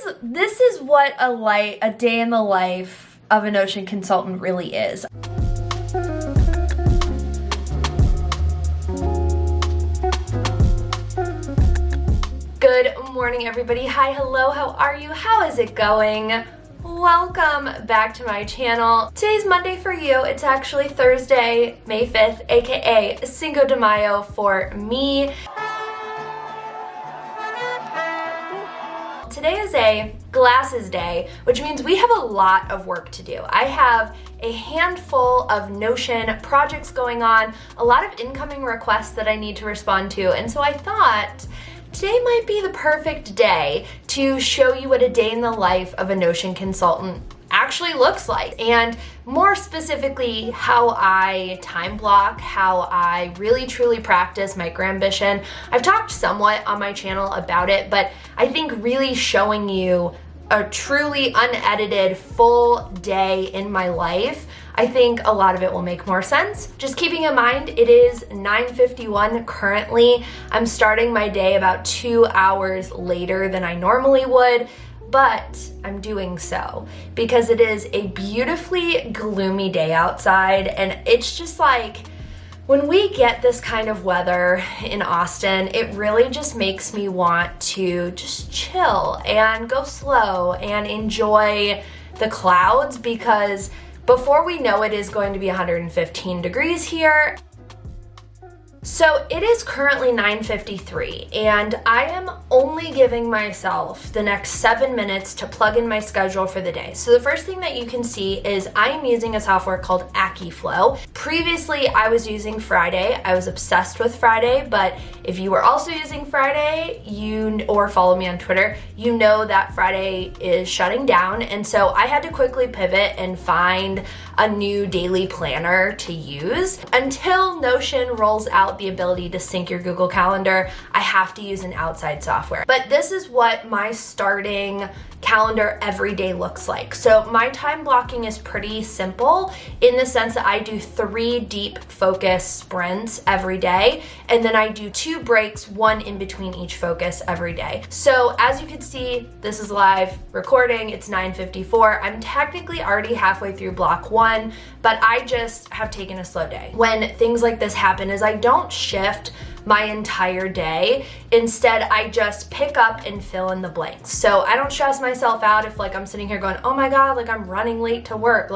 is what a day in the life of a Notion consultant really is. Good morning, everybody. Hi, hello, how are you? How is it going? Welcome back to my channel. Today's Monday for you. It's actually Thursday, May 5th, aka Cinco de Mayo for me. Today is a glasses day, which means we have a lot of work to do. I have a handful of Notion projects going on, a lot of incoming requests that I need to respond to, and so I thought today might be the perfect day to show you what a day in the life of a Notion consultant actually looks like, and more specifically how I time block, how I really truly practice micro-ambition. I've talked somewhat on my channel about it, but I think really showing you a truly unedited full day in my life, I think a lot of it will make more sense. Just keeping in mind, it is 9:51 currently. I'm starting my day about 2 hours later than I normally would, but I'm doing so because it is a beautifully gloomy day outside, and it's just like, when we get this kind of weather in Austin, it really just makes me want to just chill and go slow and enjoy the clouds, because before we know it is going to be 115 degrees here. So it is currently 9:53, and I am only giving myself the next 7 minutes to plug in my schedule for the day. So the first thing that you can see is I am using a software called AccuFlow. Previously, I was using Friday. I was obsessed with Friday, but if you were also using Friday, or follow me on Twitter, you know that Friday is shutting down, and so I had to quickly pivot and find a new daily planner to use. Until Notion rolls out the ability to sync your Google Calendar, I have to use an outside software. But this is what my starting calendar every day looks like. So my time blocking is pretty simple in the sense that I do 3 deep focus sprints every day, and then I do 2 breaks, 1 in between each focus every day. So as you can see, this is live recording, it's 9:54. I'm technically already halfway through block 1, but I just have taken a slow day. When things like this happen is I don't shift my entire day. Instead, I just pick up and fill in the blanks. So I don't stress myself out if I'm sitting here going, oh my God, I'm running late to work.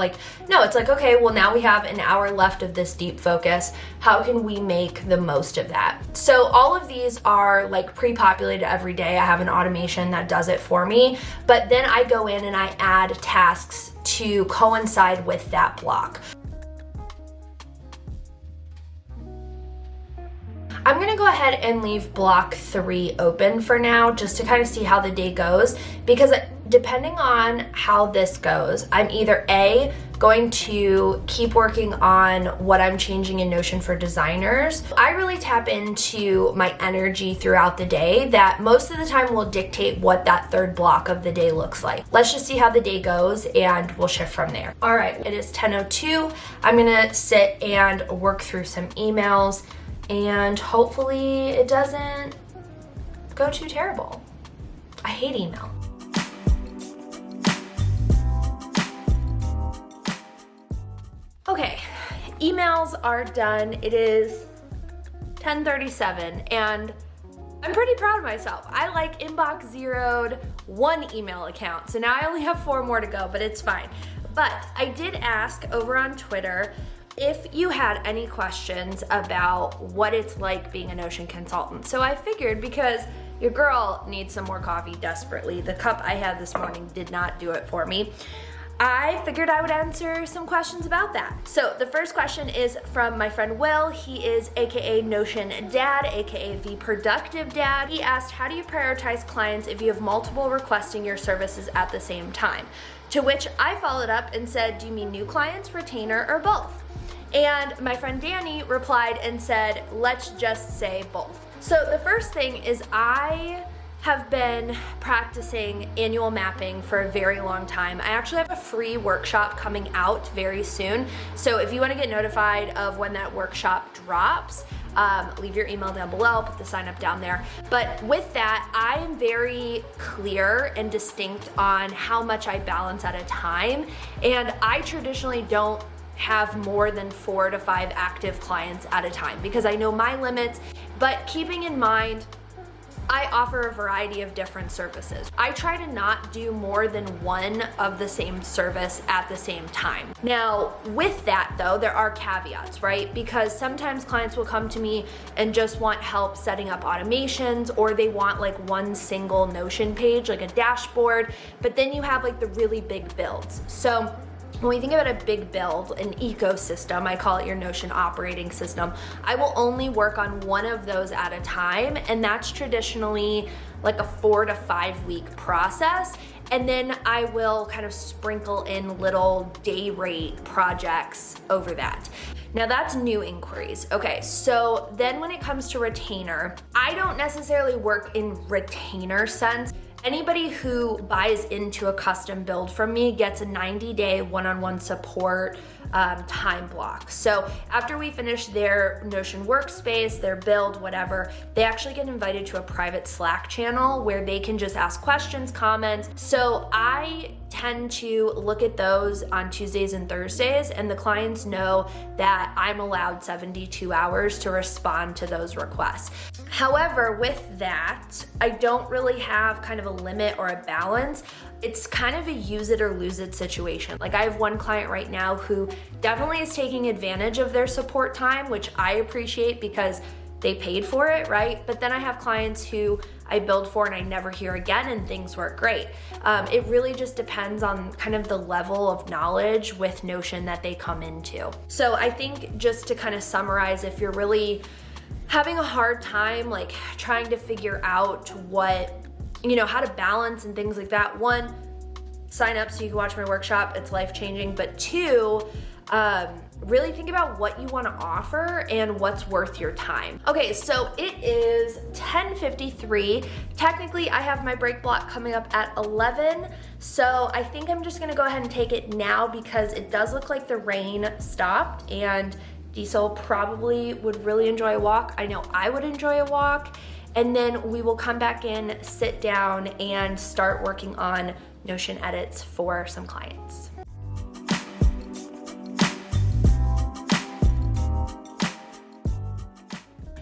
No, it's okay, well now we have an hour left of this deep focus. How can we make the most of that? So all of these are pre-populated every day. I have an automation that does it for me, but then I go in and I add tasks to coincide with that block. I'm gonna go ahead and leave block 3 open for now just to kind of see how the day goes, because depending on how this goes, I'm either A, going to keep working on what I'm changing in Notion for designers. I really tap into my energy throughout the day that most of the time will dictate what that third block of the day looks like. Let's just see how the day goes and we'll shift from there. All right, it is 10:02. I'm gonna sit and work through some emails, and hopefully it doesn't go too terrible. I hate email. Okay, emails are done. It is 10:37, and I'm pretty proud of myself. I inbox zeroed 1 email account, so now I only have 4 more to go, but it's fine. But I did ask over on Twitter if you had any questions about what it's like being a Notion consultant. So I figured, because your girl needs some more coffee desperately, the cup I had this morning did not do it for me, I figured I would answer some questions about that. So the first question is from my friend Will. He is AKA Notion Dad, AKA the Productive Dad. He asked, how do you prioritize clients if you have multiple requesting your services at the same time? To which I followed up and said, do you mean new clients, retainer, or both? And my friend Danny replied and said, let's just say both. So the first thing is I have been practicing annual mapping for a very long time. I actually have a free workshop coming out very soon. So if you want to get notified of when that workshop drops, leave your email down below, I'll put the sign up down there. But with that, I am very clear and distinct on how much I balance at a time. And I traditionally don't have more than 4 to 5 active clients at a time because I know my limits, but keeping in mind, I offer a variety of different services. I try to not do more than one of the same service at the same time. Now, with that though, there are caveats, right? Because sometimes clients will come to me and just want help setting up automations, or they want like one single Notion page, like a dashboard, but then you have like the really big builds. So when we think about a big build, an ecosystem, I call it your Notion operating system, I will only work on one of those at a time, and that's traditionally like a 4 to 5 week process. And then I will kind of sprinkle in little day rate projects over that. Now that's new inquiries. Okay, so then when it comes to retainer, I don't necessarily work in retainer sense. Anybody who buys into a custom build from me gets a 90-day one-on-one support time block. So after we finish their Notion workspace, their build, whatever, they actually get invited to a private Slack channel where they can just ask questions, comments. So I tend to look at those on Tuesdays and Thursdays, and the clients know that I'm allowed 72 hours to respond to those requests. However, with that, I don't really have kind of a limit or a balance. It's kind of a use it or lose it situation. Like I have one client right now who definitely is taking advantage of their support time, which I appreciate because they paid for it, right? But then I have clients who I build for and I never hear again and things work great. It really just depends on kind of the level of knowledge with Notion that they come into. So I think just to kind of summarize, if you're really having a hard time like trying to figure out what, how to balance and things like that, 1, sign up so you can watch my workshop, it's life-changing, but 2, really think about what you want to offer and what's worth your time. Okay, so it is 10:53. Technically, I have my break block coming up at 11, so I think I'm just gonna go ahead and take it now because it does look like the rain stopped and Diesel probably would really enjoy a walk. I know I would enjoy a walk. And then we will come back in, sit down, and start working on Notion edits for some clients.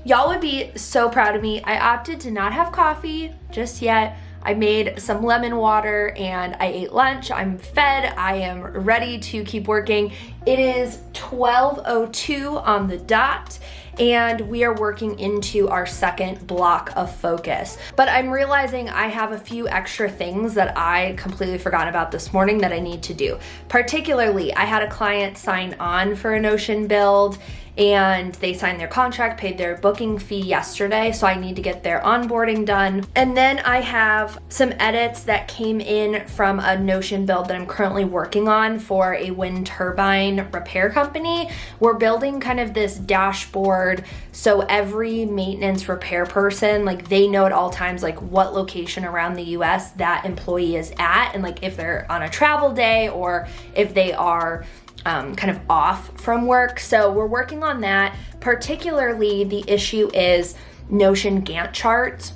Y'all would be so proud of me. I opted to not have coffee just yet. I made some lemon water and I ate lunch. I'm fed. I am ready to keep working. It is 12:02 on the dot and we are working into our second block of focus. But I'm realizing I have a few extra things that I completely forgot about this morning that I need to do. Particularly, I had a client sign on for a Notion build and they signed their contract, paid their booking fee yesterday, so I need to get their onboarding done. And then I have some edits that came in from a Notion build that I'm currently working on for a wind turbine repair company. We're building kind of this dashboard so every maintenance repair person, like they know at all times like what location around the US that employee is at, and like if they're on a travel day or if they are kind of off from work. So we're working on that. Particularly the issue is Notion Gantt charts.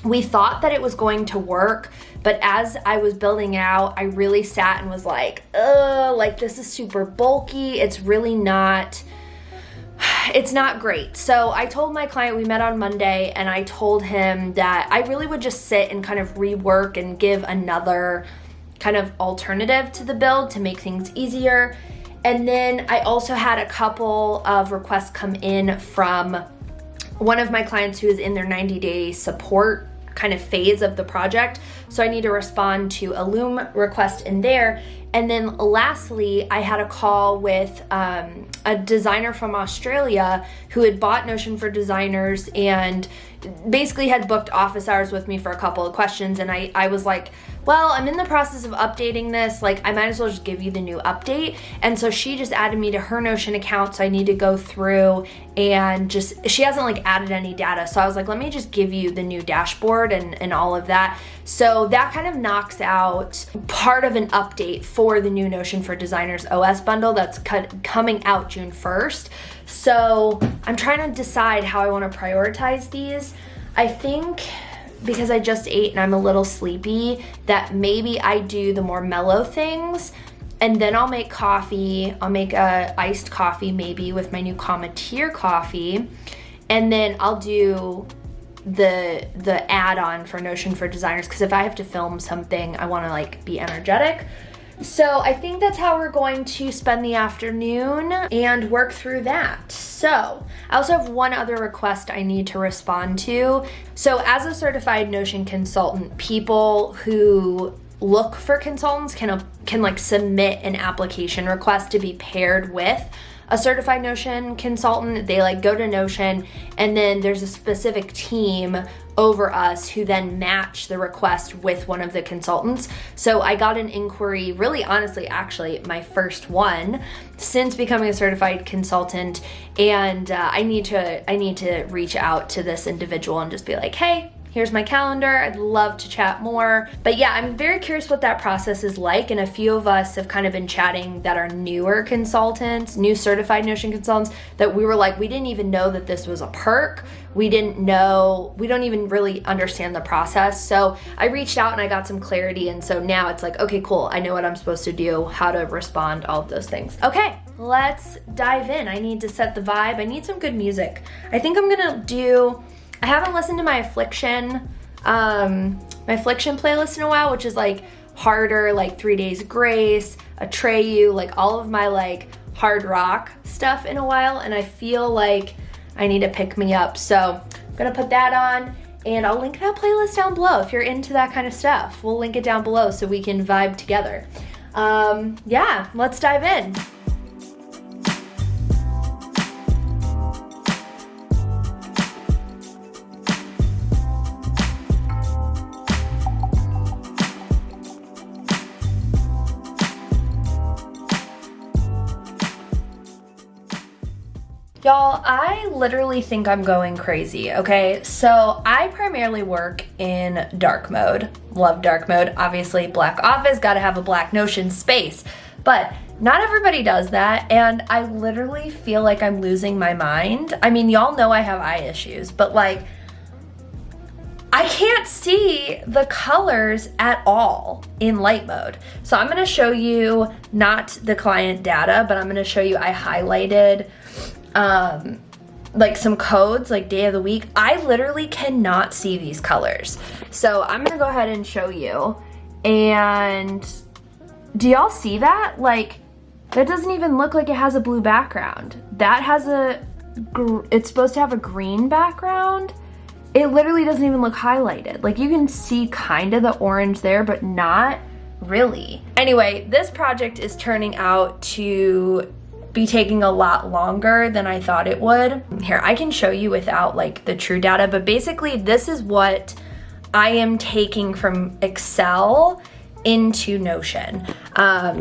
We thought that it was going to work, but as I was building out, I really sat and was like, like this is super bulky. It's really not, it's not great. So I told my client, we met on Monday, and I told him that I really would just sit and kind of rework and give another kind of alternative to the build to make things easier. And then I also had a couple of requests come in from one of my clients who is in their 90-day support kind of phase of the project. So I need to respond to a Loom request in there. And then lastly, I had a call with a designer from Australia who had bought Notion for Designers and basically had booked office hours with me for a couple of questions, and I was like, well, I'm in the process of updating this, like I might as well just give you the new update. And so she just added me to her Notion account, so I need to go through and she hasn't like added any data. So I was like, let me just give you the new dashboard and all of that. So that kind of knocks out part of an update for the new Notion for Designers OS bundle that's coming out June 1st. So I'm trying to decide how I want to prioritize these. I think because I just ate and I'm a little sleepy, that maybe I do the more mellow things, and then I'll make coffee. I'll make a iced coffee maybe with my new Cometeer coffee, and then I'll do the add-on for Notion for Designers, because if I have to film something, I want to like be energetic. So I think that's how we're going to spend the afternoon and work through that. So I also have one other request I need to respond to. So as a certified Notion consultant, people who look for consultants can like submit an application request to be paired with a certified Notion consultant. They like go to Notion, and then there's a specific team over us who then match the request with one of the consultants. So I got an inquiry, really honestly, actually my first one since becoming a certified consultant, and I need to reach out to this individual and just be like, hey, here's my calendar, I'd love to chat more. But yeah, I'm very curious what that process is like, and a few of us have kind of been chatting that are newer consultants, new certified Notion consultants, that we were like, we didn't even know that this was a perk. We don't even really understand the process. So I reached out and I got some clarity, and so now it's like, okay, cool, I know what I'm supposed to do, how to respond, all of those things. Okay, let's dive in. I need to set the vibe. I need some good music. I think I'm gonna I haven't listened to my Affliction playlist in a while, which is like harder, like 3 Days Grace, Atreyu, like all of my like hard rock stuff in a while, and I feel like I need to pick me up. So I'm gonna put that on, and I'll link that playlist down below if you're into that kind of stuff. We'll link it down below so we can vibe together. Yeah, let's dive in. Y'all, I literally think I'm going crazy, okay? So I primarily work in dark mode. Love dark mode. Obviously, black office, gotta have a black Notion space. But not everybody does that, and I literally feel like I'm losing my mind. I mean, y'all know I have eye issues, but like, I can't see the colors at all in light mode. So I'm gonna show you not the client data, but I'm gonna show you I highlighted like some codes, like day of the week. I literally cannot see these colors. So I'm gonna go ahead and show you. And do y'all see that? Like, that doesn't even look like it has a blue background. That has it's supposed to have a green background. It literally doesn't even look highlighted. Like, you can see kind of the orange there, but not really. Anyway, this project is turning out to be taking a lot longer than I thought it would. Here, I can show you without like the true data, but basically this is what I am taking from Excel into Notion.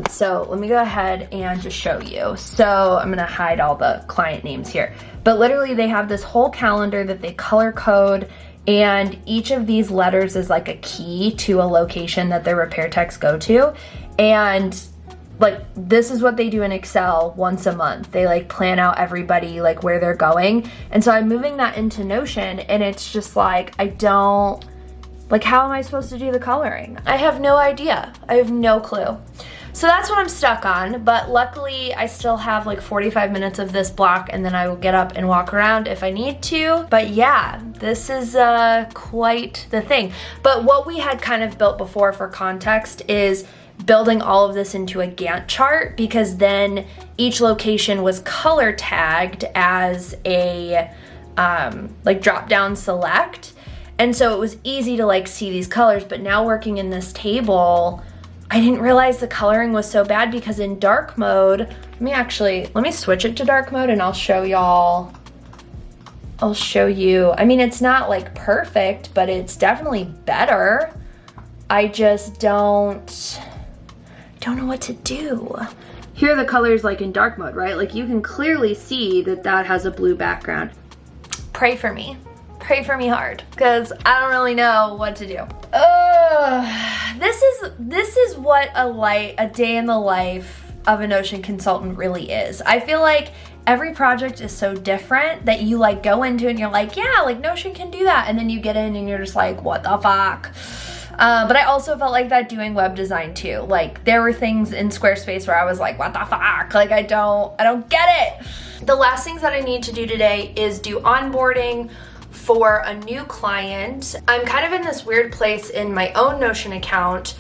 So let me go ahead and just show you. So I'm gonna hide all the client names here, but literally they have this whole calendar that they color code, and each of these letters is like a key to a location that their repair techs go to. And like, this is what they do in Excel once a month. They like plan out everybody, like where they're going. And so I'm moving that into Notion, and it's just like, how am I supposed to do the coloring? I have no idea. I have no clue. So that's what I'm stuck on, but luckily I still have like 45 minutes of this block, and then I will get up and walk around if I need to. But yeah, this is quite the thing. But what we had kind of built before, for context, is building all of this into a Gantt chart, because then each location was color tagged as a like drop down select. And so it was easy to like see these colors. But now working in this table, I didn't realize the coloring was so bad, because in dark mode, let me switch it to dark mode and I'll show y'all I'll show you. I mean, it's not like perfect, but it's definitely better. I just don't know what to do. Here are the colors like in dark mode, right? Like you can clearly see that that has a blue background. Pray for me. Pray for me hard, because I don't really know what to do. This is what a day in the life of a Notion consultant really is. I feel like every project is so different that you like go into and you're like, yeah, like Notion can do that. And then you get in and you're just like, what the fuck? But I also felt like that doing web design too. Like there were things in Squarespace where I was like, what the fuck? Like I don't get it. The last things that I need to do today is do onboarding for a new client. I'm kind of in this weird place in my own Notion account.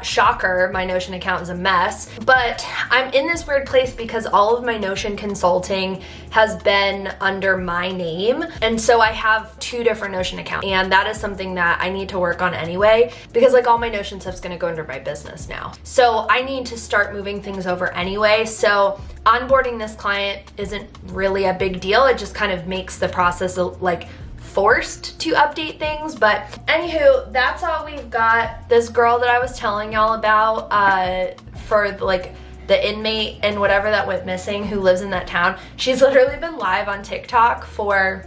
Shocker, my Notion account is a mess, but I'm in this weird place because all of my Notion consulting has been under my name. And so I have 2 different Notion accounts, and that is something that I need to work on anyway, because like all my Notion stuff's gonna go under my business now. So I need to start moving things over anyway. So onboarding this client isn't really a big deal. It just kind of makes the process like forced to update things. But anywho, that's all we've got. This girl that I was telling y'all about for like the inmate and whatever that went missing who lives in that town, she's literally been live on TikTok for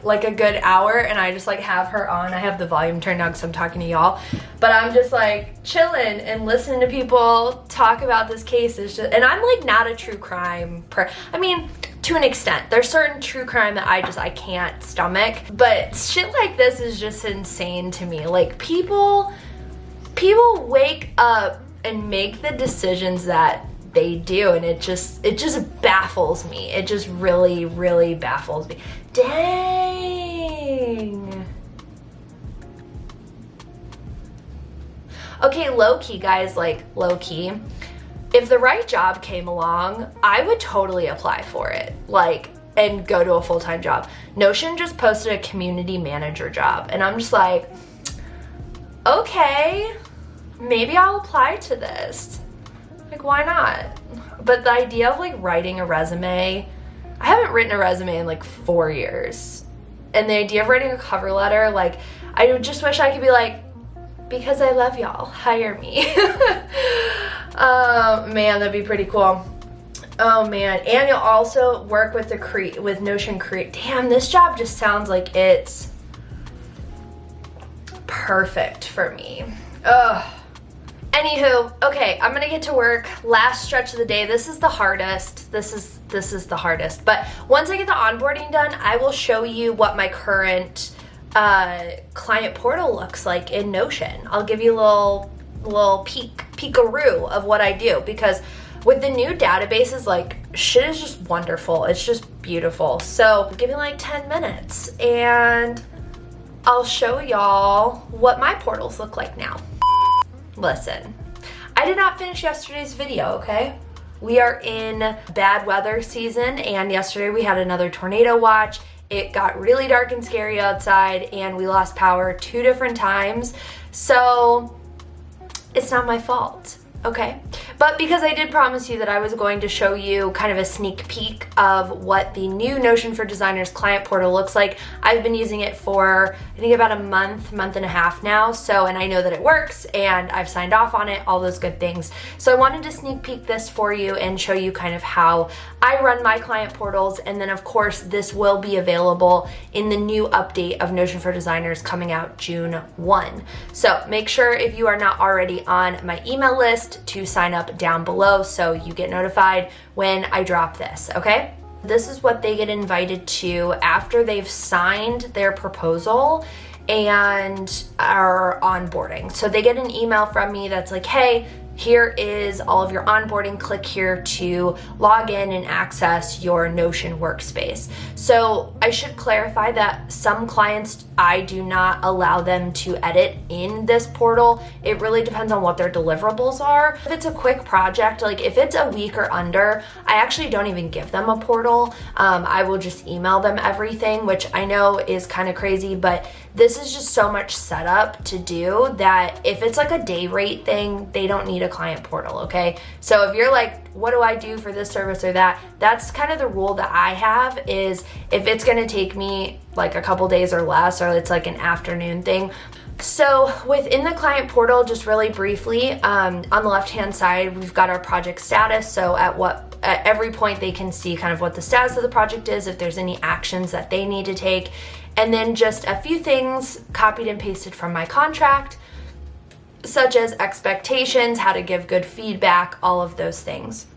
like a good hour, and I just like have her on. I have the volume turned down because I'm talking to y'all, but I'm just like chilling and listening to people talk about this case. It's just, and I'm like not a true crime I mean, to an extent. There's certain true crime that I can't stomach, but shit like this is just insane to me. Like people wake up and make the decisions that they do, and it just baffles me. It just really, really baffles me. Dang. Okay, low-key, guys, like low-key. If the right job came along, I would totally apply for it, like, and go to a full-time job. Notion just posted a community manager job, and I'm just like, okay, maybe I'll apply to this. Like, why not? But the idea of like writing a resume, I haven't written a resume in like 4 years. And the idea of writing a cover letter, like, I just wish I could be like, because I love y'all, hire me. Man, that'd be pretty cool. Oh man, and you'll also work with with Notion Create. Damn, this job just sounds like it's perfect for me. Ugh. Anywho, okay, I'm gonna get to work. Last stretch of the day. This is the hardest. This is the hardest. But once I get the onboarding done, I will show you what my current client portal looks like in Notion. I'll give you a little peekaroo of what I do, because with the new databases, like, shit is just wonderful. It's just beautiful. So give me like 10 minutes and I'll show y'all what my portals look like now. Listen, I did not finish yesterday's video, okay? We are in bad weather season, and yesterday we had another tornado watch. It got really dark and scary outside, and we lost power 2 different times. So it's not my fault, okay? But because I did promise you that I was going to show you kind of a sneak peek of what the new Notion for Designers client portal looks like, I've been using it for, I think, about a month and a half now. So, and I know that it works, and I've signed off on it, all those good things. So I wanted to sneak peek this for you and show you kind of how I run my client portals. And then of course, this will be available in the new update of Notion for Designers coming out June 1. So make sure, if you are not already on my email list, to sign up down below so you get notified when I drop this, okay? This is what they get invited to after they've signed their proposal and are onboarding. So they get an email from me that's like, hey, here is all of your onboarding. Click here to log in and access your Notion workspace. So I should clarify that some clients, I do not allow them to edit in this portal. It really depends on what their deliverables are. If it's a quick project, like if it's a week or under, I actually don't even give them a portal. I will just email them everything, which I know is kind of crazy, but this is just so much setup to do that if it's like a day rate thing, they don't need a client portal, okay? So if you're like, what do I do for this service or that? That's kind of the rule that I have, is if it's gonna take me like a couple days or less, or it's like an afternoon thing. So within the client portal, just really briefly, on the left-hand side, we've got our project status. So at every point they can see kind of what the status of the project is, if there's any actions that they need to take, and then just a few things copied and pasted from my contract, such as expectations, how to give good feedback, all of those things.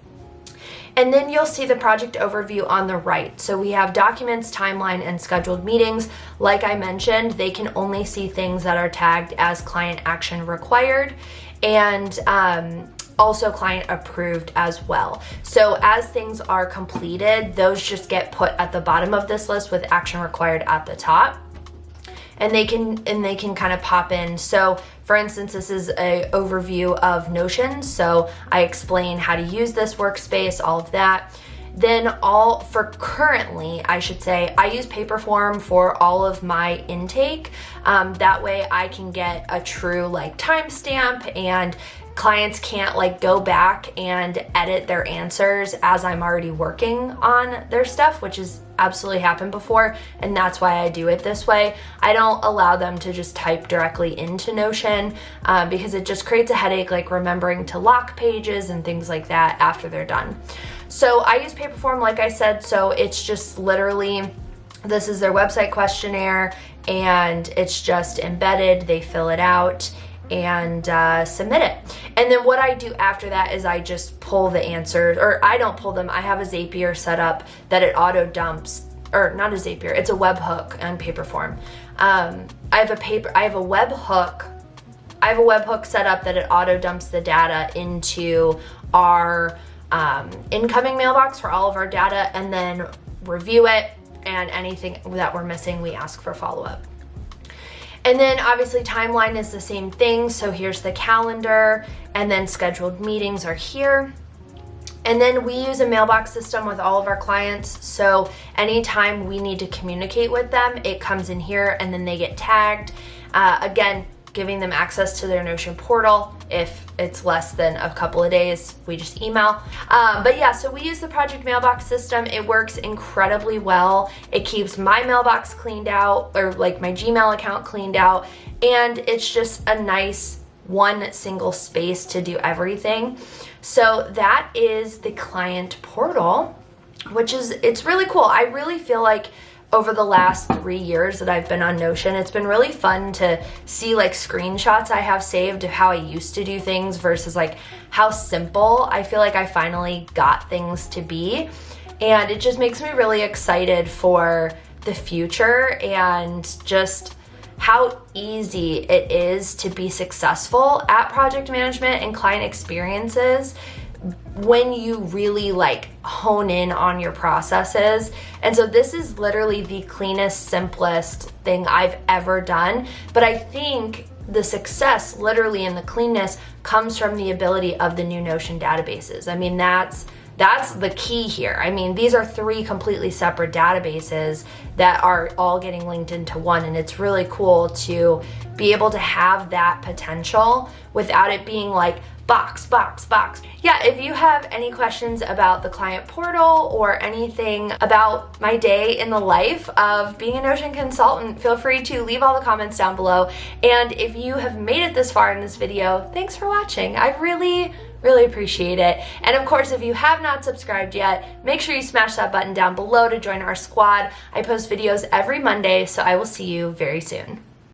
And then you'll see the project overview on the right. So we have documents, timeline, and scheduled meetings. Like I mentioned, they can only see things that are tagged as client action required, and also client approved as well. So as things are completed, those just get put at the bottom of this list with action required at the top. And they can kind of pop in. So for instance, this is an overview of Notion. So I explain how to use this workspace, all of that. Then currently, I should say, I use Paperform for all of my intake. That way I can get a true like timestamp, and clients can't like go back and edit their answers as I'm already working on their stuff, which has absolutely happened before, and that's why I do it this way. I don't allow them to just type directly into Notion because it just creates a headache, like remembering to lock pages and things like that after they're done. So I use Paperform, like I said, so it's just literally, this is their website questionnaire, and it's just embedded. They fill it out and submit it. And then what I do after that is I just pull the answers, or I don't pull them. I have a Zapier set up that it auto dumps, or not a Zapier, it's a webhook on Paperform. I have a webhook set up that it auto dumps the data into our incoming mailbox for all of our data, and then review it, and anything that we're missing, we ask for follow-up. And then obviously timeline is the same thing. So here's the calendar, and then scheduled meetings are here. And then we use a mailbox system with all of our clients. So anytime we need to communicate with them, it comes in here, and then they get tagged. Again, giving them access to their Notion portal. If it's less than a couple of days, we just email. But yeah, so we use the project mailbox system. It works incredibly well. It keeps my mailbox cleaned out, or like my Gmail account cleaned out, and it's just a nice one single space to do everything. So that is the client portal, it's really cool. I really feel like over the last 3 years that I've been on Notion, it's been really fun to see like screenshots I have saved of how I used to do things versus like how simple I feel like I finally got things to be. And it just makes me really excited for the future, and just how easy it is to be successful at project management and client experiences when you really like hone in on your processes. And so this is literally the cleanest, simplest thing I've ever done. But I think the success literally in the cleanness comes from the ability of the new Notion databases. I mean, that's the key here. I mean, these are 3 completely separate databases that are all getting linked into one, and it's really cool to be able to have that potential without it being like box. Yeah, if you have any questions about the client portal or anything about my day in the life of being a Notion consultant, feel free to leave all the comments down below. And if you have made it this far in this video, thanks for watching. I really appreciate it. And of course, if you have not subscribed yet, make sure you smash that button down below to join our squad. I post videos every Monday, so I will see you very soon.